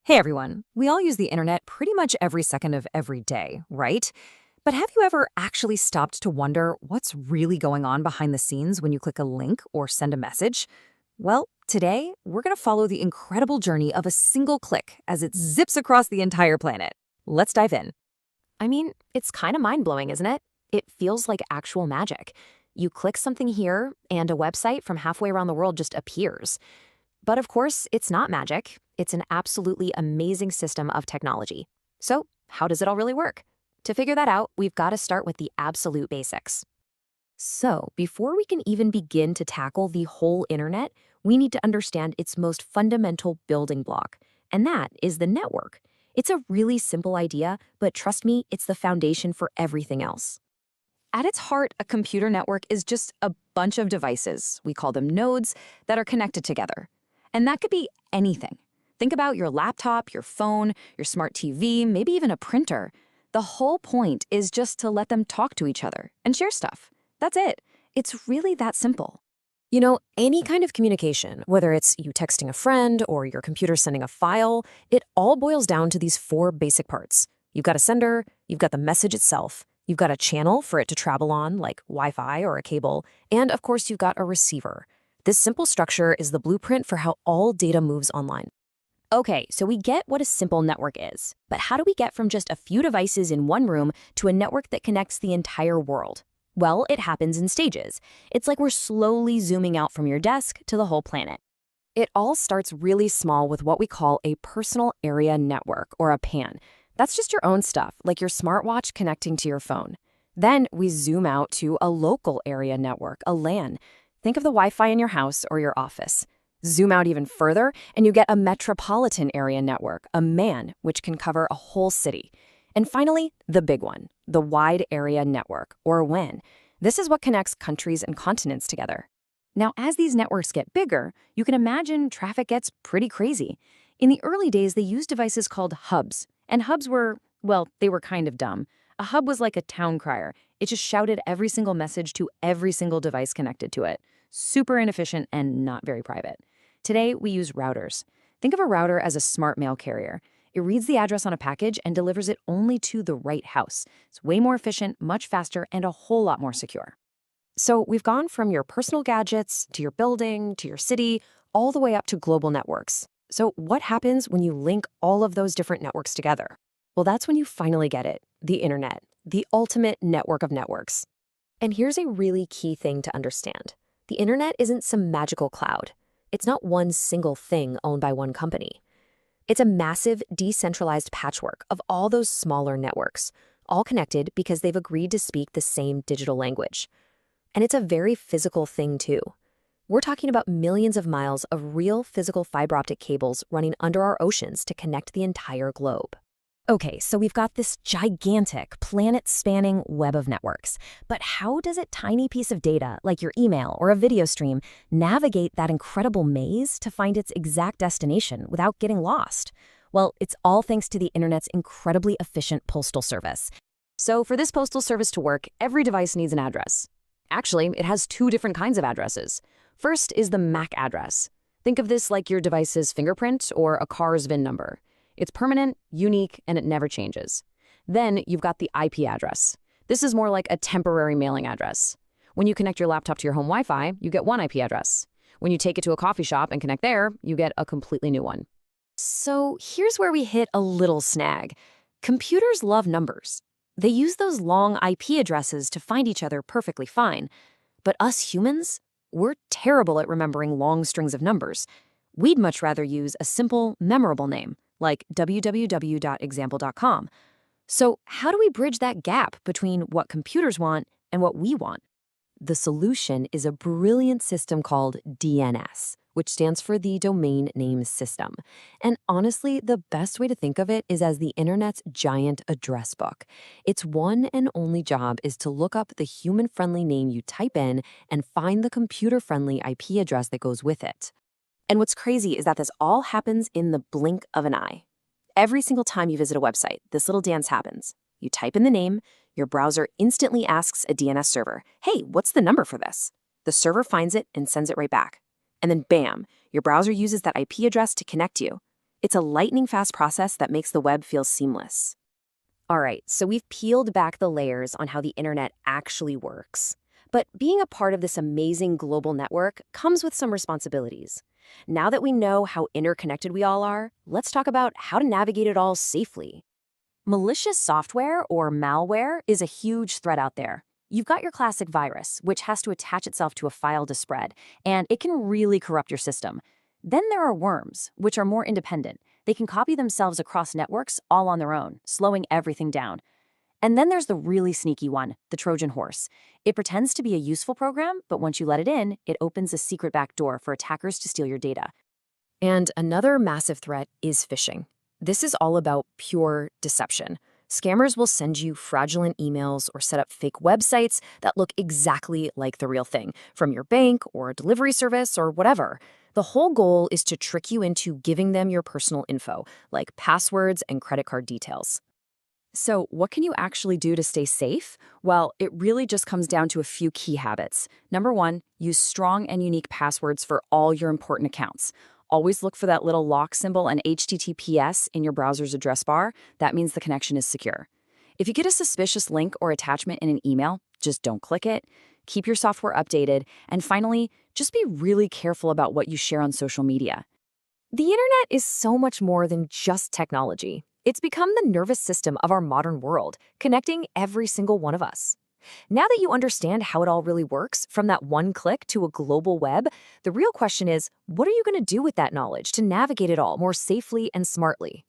Hey everyone, we all use the internet pretty much every second of every day, right? But have you ever actually stopped to wonder what's really going on behind the scenes when you click a link or send a message? Well, today we're going to follow the incredible journey of a single click as it zips across the entire planet. Let's dive in. I mean, it's kind of mind-blowing, isn't it? It feels like actual magic. You click something here, and a website from halfway around the world just appears. But of course, it's not magic. It's an absolutely amazing system of technology. So, how does it all really work? To figure that out, we've got to start with the absolute basics. So, before we can even begin to tackle the whole internet, we need to understand its most fundamental building block, and that is the network. It's a really simple idea, but trust me, it's the foundation for everything else. At its heart, a computer network is just a bunch of devices, we call them nodes, that are connected together. And that could be anything. Think about your laptop, your phone, your smart TV, maybe even a printer. The whole point is just to let them talk to each other and share stuff. That's it. It's really that simple. You know, any kind of communication, whether it's you texting a friend or your computer sending a file, it all boils down to these four basic parts. You've got a sender, you've got the message itself, you've got a channel for it to travel on, like Wi-Fi or a cable, and of course you've got a receiver. This simple structure is the blueprint for how all data moves online. Okay, so we get what a simple network is, but how do we get from just a few devices in one room to a network that connects the entire world? Well, it happens in stages. It's like we're slowly zooming out from your desk to the whole planet. It all starts really small with what we call a personal area network, or a PAN. That's just your own stuff, like your smartwatch connecting to your phone. Then we zoom out to a local area network, a LAN. Think of the Wi-Fi in your house or your office. Zoom out even further, and you get a metropolitan area network, a MAN, which can cover a whole city. And finally, the big one, the Wide Area Network, or WAN. This is what connects countries and continents together. Now, as these networks get bigger, you can imagine traffic gets pretty crazy. In the early days, they used devices called hubs. And hubs were, well, they were kind of dumb. A hub was like a town crier. It just shouted every single message to every single device connected to it. Super inefficient and not very private. Today, we use routers. Think of a router as a smart mail carrier. It reads the address on a package and delivers it only to the right house. It's way more efficient, much faster, and a whole lot more secure. So we've gone from your personal gadgets to your building to your city, all the way up to global networks. So what happens when you link all of those different networks together? Well, that's when you finally get it, the internet, the ultimate network of networks. And here's a really key thing to understand. The internet isn't some magical cloud. It's not one single thing owned by one company. It's a massive, decentralized patchwork of all those smaller networks, all connected because they've agreed to speak the same digital language. And it's a very physical thing, too. We're talking about millions of miles of real physical fiber optic cables running under our oceans to connect the entire globe. Okay, so we've got this gigantic, planet-spanning web of networks. But how does a tiny piece of data, like your email or a video stream, navigate that incredible maze to find its exact destination without getting lost? Well, it's all thanks to the internet's incredibly efficient postal service. So for this postal service to work, every device needs an address. Actually, it has two different kinds of addresses. First is the MAC address. Think of this like your device's fingerprint or a car's VIN number. It's permanent, unique, and it never changes. Then you've got the IP address. This is more like a temporary mailing address. When you connect your laptop to your home Wi-Fi, you get one IP address. When you take it to a coffee shop and connect there, you get a completely new one. So here's where we hit a little snag. Computers love numbers. They use those long IP addresses to find each other perfectly fine. But us humans, we're terrible at remembering long strings of numbers. We'd much rather use a simple, memorable name, like www.example.com. So how do we bridge that gap between what computers want and what we want? The solution is a brilliant system called DNS, which stands for the Domain Name System. And honestly, the best way to think of it is as the internet's giant address book. Its one and only job is to look up the human-friendly name you type in and find the computer-friendly IP address that goes with it. And what's crazy is that this all happens in the blink of an eye. Every single time you visit a website, this little dance happens. You type in the name, your browser instantly asks a DNS server, hey, what's the number for this? The server finds it and sends it right back. And then bam, your browser uses that IP address to connect you. It's a lightning-fast process that makes the web feel seamless. All right, so we've peeled back the layers on how the internet actually works. But being a part of this amazing global network comes with some responsibilities. Now that we know how interconnected we all are, let's talk about how to navigate it all safely. Malicious software, or malware, is a huge threat out there. You've got your classic virus, which has to attach itself to a file to spread, and it can really corrupt your system. Then there are worms, which are more independent. They can copy themselves across networks all on their own, slowing everything down. And then there's the really sneaky one, the Trojan horse. It pretends to be a useful program, but once you let it in, it opens a secret backdoor for attackers to steal your data. And another massive threat is phishing. This is all about pure deception. Scammers will send you fraudulent emails or set up fake websites that look exactly like the real thing, from your bank or a delivery service or whatever. The whole goal is to trick you into giving them your personal info, like passwords and credit card details. So, what can you actually do to stay safe? Well, it really just comes down to a few key habits. Number one, use strong and unique passwords for all your important accounts. Always look for that little lock symbol and HTTPS in your browser's address bar. That means the connection is secure. If you get a suspicious link or attachment in an email, just don't click it. Keep your software updated. And finally, just be really careful about what you share on social media. The internet is so much more than just technology. It's become the nervous system of our modern world, connecting every single one of us. Now that you understand how it all really works, from that one click to a global web, the real question is, what are you going to do with that knowledge to navigate it all more safely and smartly?